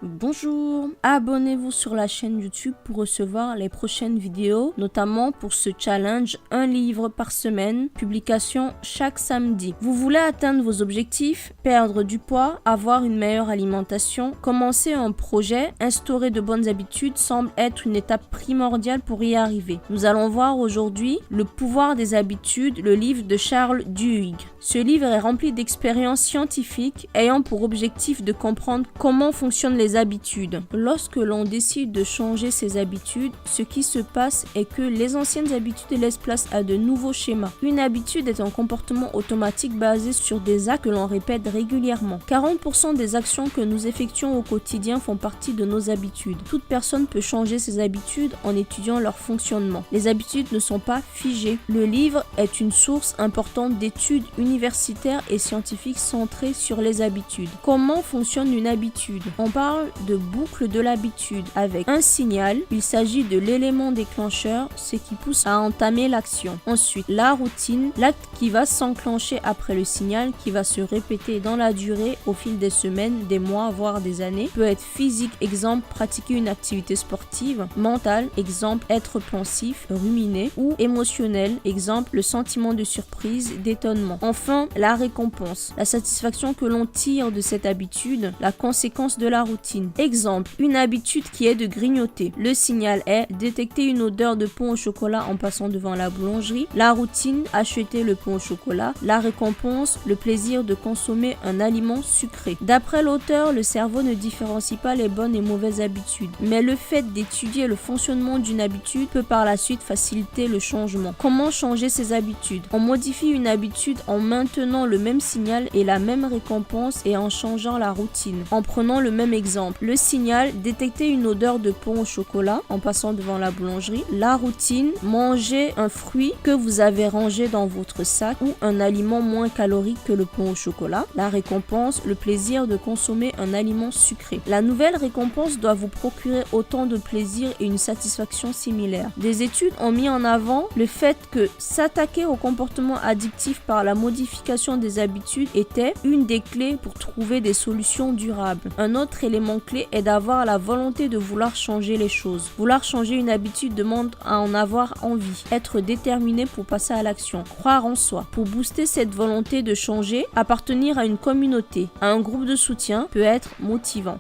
Bonjour, abonnez-vous sur la chaîne YouTube pour recevoir les prochaines vidéos, notamment pour ce challenge 1 livre par semaine, publication chaque samedi. Vous voulez atteindre vos objectifs, perdre du poids, avoir une meilleure alimentation, commencer un projet, instaurer de bonnes habitudes semble être une étape primordiale pour y arriver. Nous allons voir aujourd'hui Le pouvoir des habitudes, le livre de Charles Duhigg. Ce livre est rempli d'expériences scientifiques ayant pour objectif de comprendre comment fonctionnent les habitudes. Lorsque l'on décide de changer ses habitudes, ce qui se passe est que les anciennes habitudes laissent place à de nouveaux schémas. Une habitude est un comportement automatique basé sur des actes que l'on répète régulièrement. 40% des actions que nous effectuons au quotidien font partie de nos habitudes. Toute personne peut changer ses habitudes en étudiant leur fonctionnement. Les habitudes ne sont pas figées. Le livre est une source importante d'études universitaires et scientifiques centrées sur les habitudes. Comment fonctionne une habitude? On parle de boucle de l'habitude avec un signal. Il s'agit de l'élément déclencheur, ce qui pousse à entamer l'action. Ensuite, la routine, l'acte qui va s'enclencher après le signal, qui va se répéter dans la durée au fil des semaines, des mois, voire des années. Peut être physique, exemple pratiquer une activité sportive, mental, exemple être pensif, ruminer, ou émotionnel, exemple le sentiment de surprise, d'étonnement. Enfin, la récompense, la satisfaction que l'on tire de cette habitude, la conséquence de la routine. Exemple, une habitude qui est de grignoter. Le signal est détecter une odeur de pain au chocolat en passant devant la boulangerie. La routine, acheter le pain au chocolat. La récompense, le plaisir de consommer un aliment sucré. D'après l'auteur, le cerveau ne différencie pas les bonnes et mauvaises habitudes. Mais le fait d'étudier le fonctionnement d'une habitude peut par la suite faciliter le changement. Comment changer ses habitudes? On modifie une habitude en maintenant le même signal et la même récompense et en changeant la routine. En prenant le même exemple, le signal, détecter une odeur de pain au chocolat en passant devant la boulangerie. La routine, manger un fruit que vous avez rangé dans votre sac ou un aliment moins calorique que le pain au chocolat. La récompense, le plaisir de consommer un aliment sucré. La nouvelle récompense doit vous procurer autant de plaisir et une satisfaction similaire. Des études ont mis en avant le fait que s'attaquer au comportement addictif par la modification des habitudes était une des clés pour trouver des solutions durables. Un autre élément clé est d'avoir la volonté de vouloir changer les choses. Vouloir changer une habitude demande à en avoir envie, être déterminé pour passer à l'action, croire en soi. Pour booster cette volonté de changer, appartenir à une communauté, à un groupe de soutien peut être motivant.